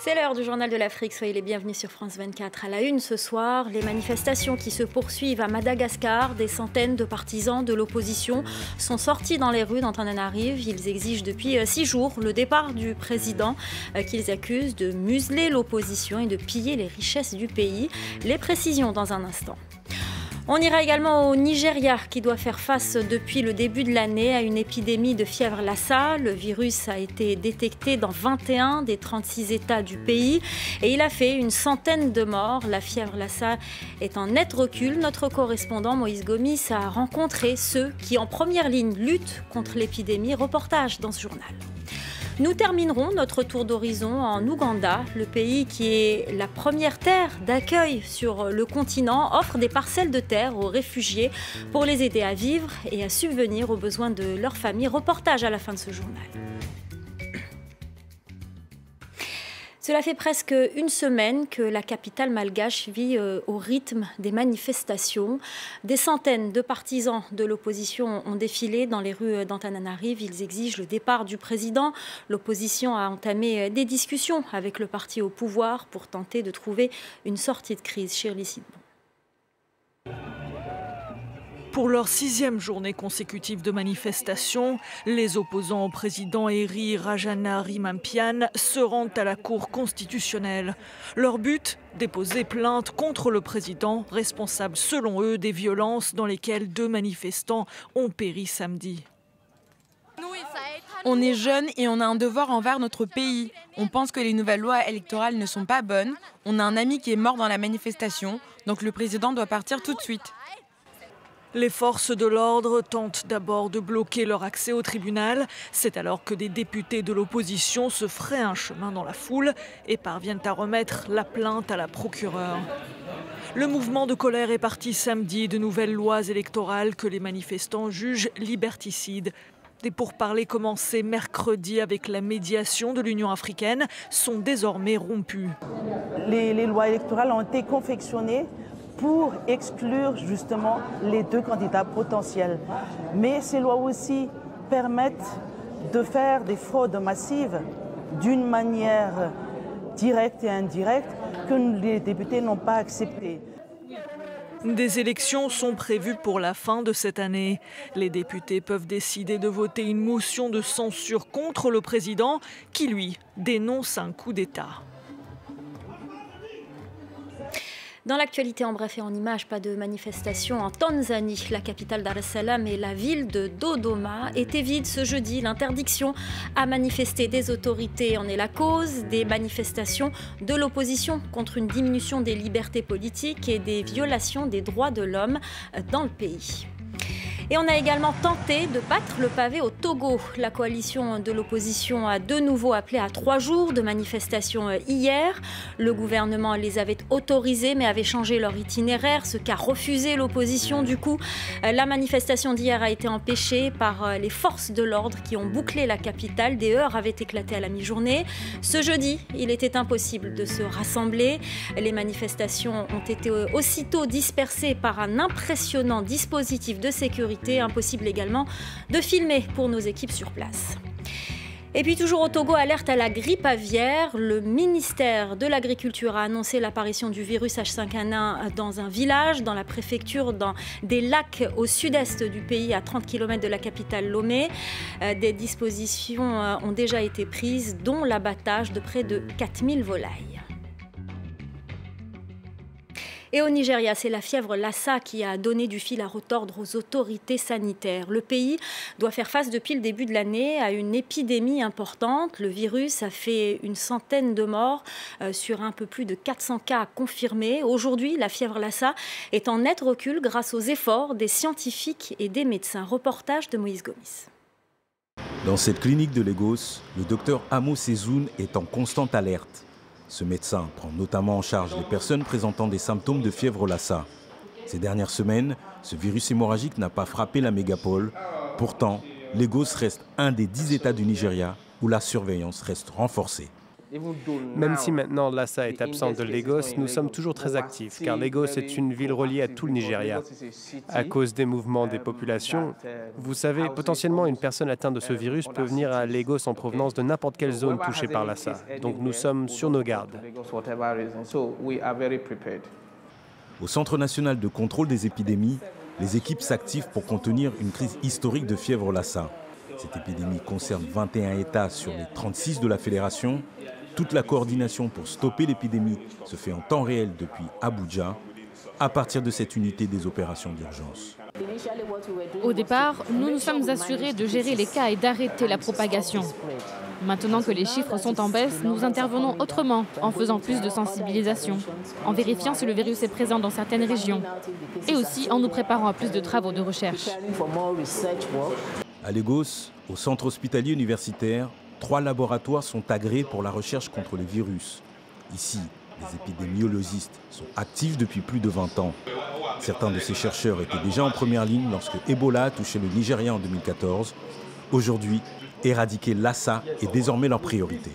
C'est l'heure du journal de l'Afrique, soyez les bienvenus sur France 24. À la une ce soir, les manifestations qui se poursuivent à Madagascar. Des centaines de partisans de l'opposition sont sortis dans les rues d'Antananarive. Ils exigent depuis 6 jours le départ du président qu'ils accusent de museler l'opposition et de piller les richesses du pays. Les précisions dans un instant. On ira également au Nigeria qui doit faire face depuis le début de l'année à une épidémie de fièvre Lassa. Le virus a été détecté dans 21 des 36 États du pays et il a fait une centaine de morts. La fièvre Lassa est en net recul. Notre correspondant Moïse Gomis a rencontré ceux qui en première ligne luttent contre l'épidémie. Reportage dans ce journal. Nous terminerons notre tour d'horizon en Ouganda. Le pays qui est la première terre d'accueil sur le continent offre des parcelles de terre aux réfugiés pour les aider à vivre et à subvenir aux besoins de leur famille. Reportage à la fin de ce journal. Cela fait presque une semaine que la capitale malgache vit au rythme des manifestations. Des centaines de partisans de l'opposition ont défilé dans les rues d'Antananarive. Ils exigent le départ du président. L'opposition a entamé des discussions avec le parti au pouvoir pour tenter de trouver une sortie de crise. Shirley Sidbon. Pour leur 6e journée consécutive de manifestation, les opposants au président Heri Rajanarimampian se rendent à la Cour constitutionnelle. Leur but, déposer plainte contre le président, responsable selon eux des violences dans lesquelles 2 manifestants ont péri samedi. On est jeunes et on a un devoir envers notre pays. On pense que les nouvelles lois électorales ne sont pas bonnes. On a un ami qui est mort dans la manifestation, donc le président doit partir tout de suite. Les forces de l'ordre tentent d'abord de bloquer leur accès au tribunal. C'est alors que des députés de l'opposition se fraient un chemin dans la foule et parviennent à remettre la plainte à la procureure. Le mouvement de colère est parti samedi de nouvelles lois électorales que les manifestants jugent liberticides. Des pourparlers commencés mercredi avec la médiation de l'Union africaine sont désormais rompus. Les lois électorales ont été confectionnées pour exclure justement les 2 candidats potentiels. Mais ces lois aussi permettent de faire des fraudes massives d'une manière directe et indirecte que les députés n'ont pas acceptées. Des élections sont prévues pour la fin de cette année. Les députés peuvent décider de voter une motion de censure contre le président qui, lui, dénonce un coup d'État. Dans l'actualité en bref et en images, pas de manifestation en Tanzanie. La capitale Dar es Salaam et la ville de Dodoma étaient vides ce jeudi. L'interdiction à manifester des autorités en est la cause. Des manifestations de l'opposition contre une diminution des libertés politiques et des violations des droits de l'homme dans le pays. Et on a également tenté de battre le pavé au Togo. La coalition de l'opposition a de nouveau appelé à 3 jours de manifestations hier. Le gouvernement les avait autorisés mais avait changé leur itinéraire, ce qu'a refusé l'opposition. Du coup, la manifestation d'hier a été empêchée par les forces de l'ordre qui ont bouclé la capitale. Des heurts avaient éclaté à la mi-journée. Ce jeudi, il était impossible de se rassembler. Les manifestations ont été aussitôt dispersées par un impressionnant dispositif de sécurité. Impossible également de filmer pour nos équipes sur place. Et puis toujours au Togo, alerte à la grippe aviaire. Le ministère de l'Agriculture a annoncé l'apparition du virus H5N1 dans un village, dans la préfecture, dans des lacs au sud-est du pays, à 30 km de la capitale Lomé. Des dispositions ont déjà été prises, dont l'abattage de près de 4000 volailles. Et au Nigeria, c'est la fièvre Lassa qui a donné du fil à retordre aux autorités sanitaires. Le pays doit faire face depuis le début de l'année à une épidémie importante. Le virus a fait une centaine de morts sur un peu plus de 400 cas confirmés. Aujourd'hui, la fièvre Lassa est en net recul grâce aux efforts des scientifiques et des médecins. Reportage de Moïse Gomis. Dans cette clinique de Lagos, le docteur Amo Sezoun est en constante alerte. Ce médecin prend notamment en charge les personnes présentant des symptômes de fièvre Lassa. Ces dernières semaines, ce virus hémorragique n'a pas frappé la mégapole. Pourtant, Lagos reste un des 10 États du Nigeria où la surveillance reste renforcée. Même si maintenant Lassa est absente de Lagos, nous sommes toujours très actifs, car Lagos est une ville reliée à tout le Nigeria. À cause des mouvements des populations, vous savez, potentiellement une personne atteinte de ce virus peut venir à Lagos en provenance de n'importe quelle zone touchée par Lassa. Donc nous sommes sur nos gardes. Au Centre national de contrôle des épidémies, les équipes s'activent pour contenir une crise historique de fièvre Lassa. Cette épidémie concerne 21 États sur les 36 de la fédération. Toute la coordination pour stopper l'épidémie se fait en temps réel depuis Abuja, à partir de cette unité des opérations d'urgence. Au départ, nous nous sommes assurés de gérer les cas et d'arrêter la propagation. Maintenant que les chiffres sont en baisse, nous intervenons autrement, en faisant plus de sensibilisation, en vérifiant si le virus est présent dans certaines régions, et aussi en nous préparant à plus de travaux de recherche. À Lagos, au centre hospitalier universitaire, 3 laboratoires sont agréés pour la recherche contre les virus. Ici, les épidémiologistes sont actifs depuis plus de 20 ans. Certains de ces chercheurs étaient déjà en première ligne lorsque Ebola a touché le Nigeria en 2014. Aujourd'hui, éradiquer Lassa est désormais leur priorité.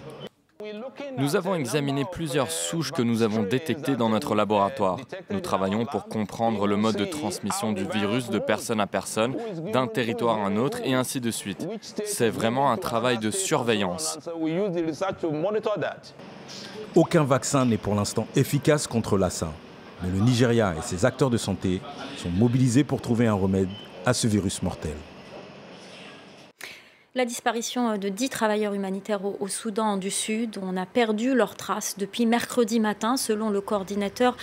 Nous avons examiné plusieurs souches que nous avons détectées dans notre laboratoire. Nous travaillons pour comprendre le mode de transmission du virus de personne à personne, d'un territoire à un autre et ainsi de suite. C'est vraiment un travail de surveillance. Aucun vaccin n'est pour l'instant efficace contre Lassa. Mais le Nigeria et ses acteurs de santé sont mobilisés pour trouver un remède à ce virus mortel. La disparition de 10 travailleurs humanitaires au Soudan du Sud. On a perdu leurs traces depuis mercredi matin, selon le coordinateur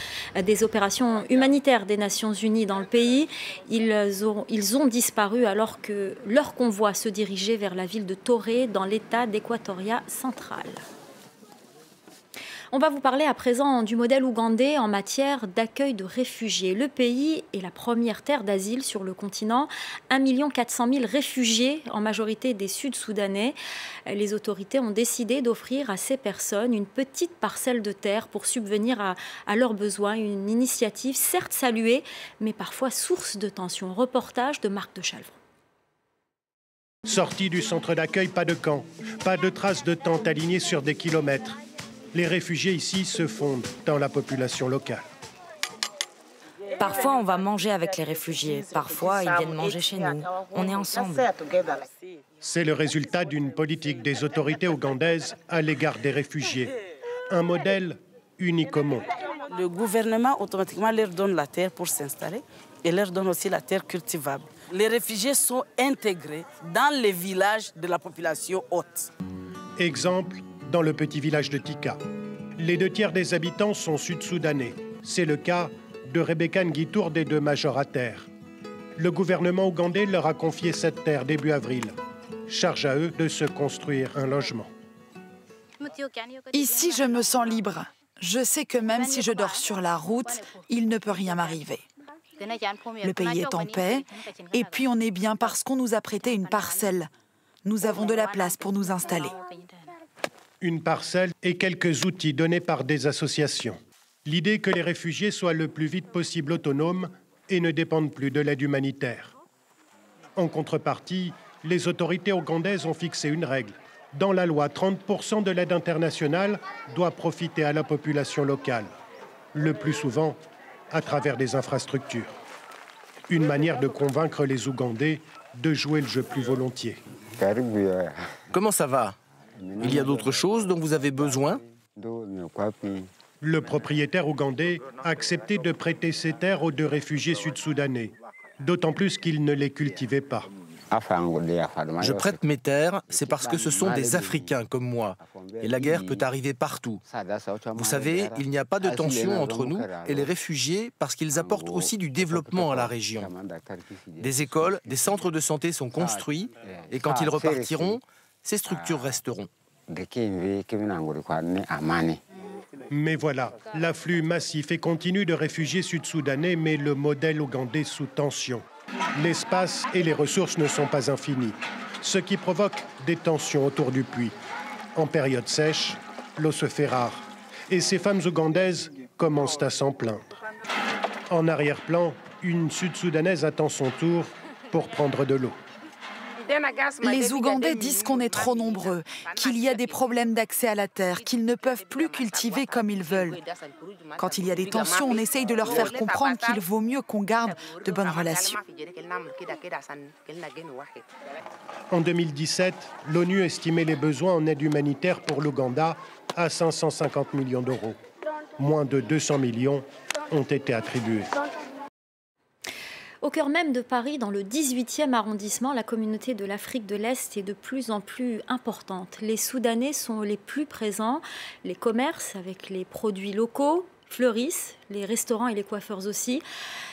des opérations humanitaires des Nations Unies dans le pays. Ils ont disparu alors que leur convoi se dirigeait vers la ville de Toré, dans l'État d'Équatoria central. On va vous parler à présent du modèle ougandais en matière d'accueil de réfugiés. Le pays est la première terre d'asile sur le continent. 1 400 000 réfugiés, en majorité des Sud-Soudanais. Les autorités ont décidé d'offrir à ces personnes une petite parcelle de terre pour subvenir à leurs besoins. Une initiative certes saluée, mais parfois source de tension. Reportage de Marc de Chalvron. Sortis du centre d'accueil, pas de camp, pas de traces de tentes alignées sur des kilomètres. Les réfugiés ici se fondent dans la population locale. Parfois, on va manger avec les réfugiés. Parfois, ils viennent manger chez nous. On est ensemble. C'est le résultat d'une politique des autorités ougandaises à l'égard des réfugiés. Un modèle unique au monde. Le gouvernement, automatiquement, leur donne la terre pour s'installer et leur donne aussi la terre cultivable. Les réfugiés sont intégrés dans les villages de la population haute. Exemple, dans le petit village de Tika. Les 2 tiers des habitants sont sud-soudanais. C'est le cas de Rebecca Ngitourde et de Majorataire. Le gouvernement ougandais leur a confié cette terre début avril. Charge à eux de se construire un logement. Ici, je me sens libre. Je sais que même si je dors sur la route, il ne peut rien m'arriver. Le pays est en paix, et puis on est bien parce qu'on nous a prêté une parcelle. Nous avons de la place pour nous installer. Une parcelle et quelques outils donnés par des associations. L'idée que les réfugiés soient le plus vite possible autonomes et ne dépendent plus de l'aide humanitaire. En contrepartie, les autorités ougandaises ont fixé une règle. Dans la loi, 30% de l'aide internationale doit profiter à la population locale, le plus souvent à travers des infrastructures. Une manière de convaincre les Ougandais de jouer le jeu plus volontiers. Comment ça va ? Il y a d'autres choses dont vous avez besoin ? Le propriétaire ougandais a accepté de prêter ses terres aux 2 réfugiés sud-soudanais, d'autant plus qu'ils ne les cultivaient pas. Je prête mes terres, c'est parce que ce sont des Africains comme moi. Et la guerre peut arriver partout. Vous savez, il n'y a pas de tension entre nous et les réfugiés parce qu'ils apportent aussi du développement à la région. Des écoles, des centres de santé sont construits et quand ils repartiront, ces structures resteront. Mais voilà, l'afflux massif et continu de réfugiés sud-soudanais met le modèle ougandais sous tension. L'espace et les ressources ne sont pas infinis, ce qui provoque des tensions autour du puits. En période sèche, l'eau se fait rare et ces femmes ougandaises commencent à s'en plaindre. En arrière-plan, une sud-soudanaise attend son tour pour prendre de l'eau. Les Ougandais disent qu'on est trop nombreux, qu'il y a des problèmes d'accès à la terre, qu'ils ne peuvent plus cultiver comme ils veulent. Quand il y a des tensions, on essaye de leur faire comprendre qu'il vaut mieux qu'on garde de bonnes relations. En 2017, l'ONU estimait les besoins en aide humanitaire pour l'Ouganda à 550 millions d'euros. Moins de 200 millions ont été attribués. Au cœur même de Paris, dans le 18e arrondissement, la communauté de l'Afrique de l'Est est de plus en plus importante. Les Soudanais sont les plus présents. Les commerces avec les produits locaux fleurissent, les restaurants et les coiffeurs aussi.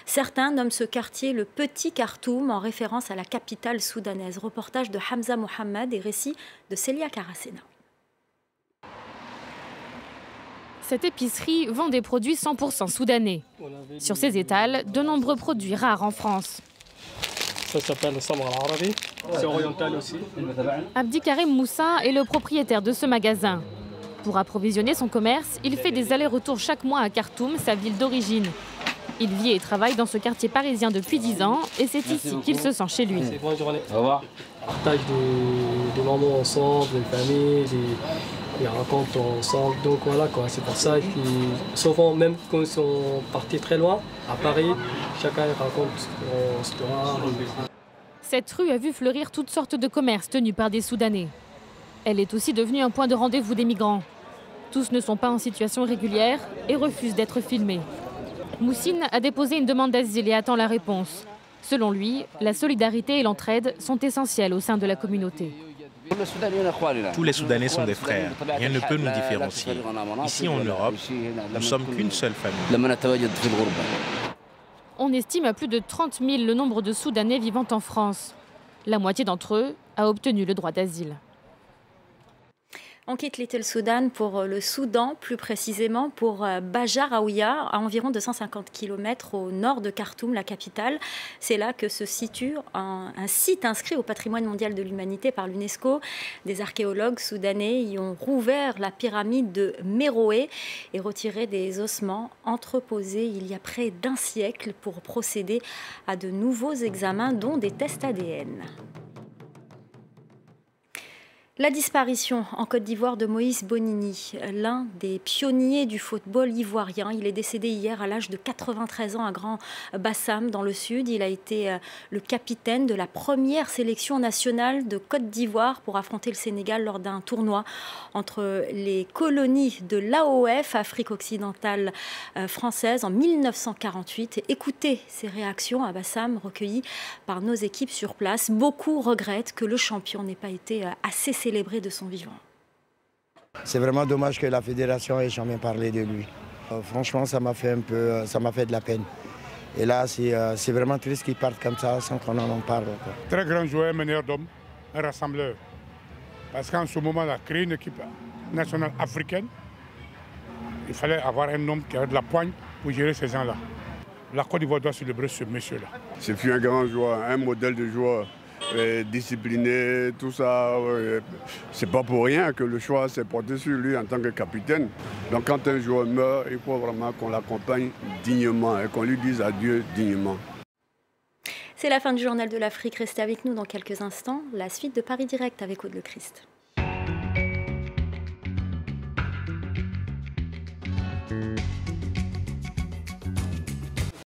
Certains nomment ce quartier le Petit Khartoum en référence à la capitale soudanaise. Reportage de Hamza Mohamed et récit de Célia Karasena. Cette épicerie vend des produits 100% soudanais. Sur ses étals, de nombreux produits rares en France. Ça s'appelle le samra al-arabi. C'est oriental aussi. Abdi Karim Moussa est le propriétaire de ce magasin. Pour approvisionner son commerce, il fait des allers-retours chaque mois à Khartoum, sa ville d'origine. Il vit et travaille dans ce quartier parisien depuis 10 ans et c'est ici qu'il se sent chez lui. Bonne journée. Au revoir. Partage des moments ensemble, des familles, ils racontent ensemble. Donc voilà quoi, c'est pour ça que souvent, même quand ils sont partis très loin, à Paris, chacun raconte son histoire. Cette rue a vu fleurir toutes sortes de commerces tenus par des Soudanais. Elle est aussi devenue un point de rendez-vous des migrants. Tous ne sont pas en situation régulière et refusent d'être filmés. Moussine a déposé une demande d'asile et attend la réponse. Selon lui, la solidarité et l'entraide sont essentielles au sein de la communauté. Tous les Soudanais sont des frères. Rien ne peut nous différencier. Ici en Europe, nous ne sommes qu'une seule famille. On estime à plus de 30 000 le nombre de Soudanais vivant en France. La moitié d'entre eux a obtenu le droit d'asile. On quitte Little Soudan pour le Soudan, plus précisément pour Bajar Aouia, à environ 250 km au nord de Khartoum, la capitale. C'est là que se situe un site inscrit au patrimoine mondial de l'humanité par l'UNESCO. Des archéologues soudanais y ont rouvert la pyramide de Méroé et retiré des ossements entreposés il y a près d'un siècle pour procéder à de nouveaux examens, dont des tests ADN. La disparition en Côte d'Ivoire de Moïse Bonini, l'un des pionniers du football ivoirien. Il est décédé hier à l'âge de 93 ans à Grand Bassam dans le sud. Il a été le capitaine de la première sélection nationale de Côte d'Ivoire pour affronter le Sénégal lors d'un tournoi entre les colonies de l'AOF, Afrique occidentale française, en 1948. Écoutez ces réactions à Bassam recueillies par nos équipes sur place. Beaucoup regrettent que le champion n'ait pas été assez célébré de son vivant. C'est vraiment dommage que la fédération ait jamais parlé de lui. Franchement, ça m'a fait de la peine. Et là, c'est vraiment triste qu'il parte comme ça sans qu'on en parle. Très grand joueur, meneur d'hommes, un rassembleur. Parce qu'en ce moment, on a créé une équipe nationale africaine. Il fallait avoir un homme qui avait de la poigne pour gérer ces gens-là. La Côte d'Ivoire doit célébrer ce monsieur-là. C'est plus un grand joueur, un modèle de joueur. Discipliné, tout ça, c'est pas pour rien que le choix s'est porté sur lui en tant que capitaine. Donc quand un joueur meurt, il faut vraiment qu'on l'accompagne dignement et qu'on lui dise adieu dignement. C'est la fin du journal de l'Afrique. Restez avec nous dans quelques instants. La suite de Paris Direct avec Aude Le Christ.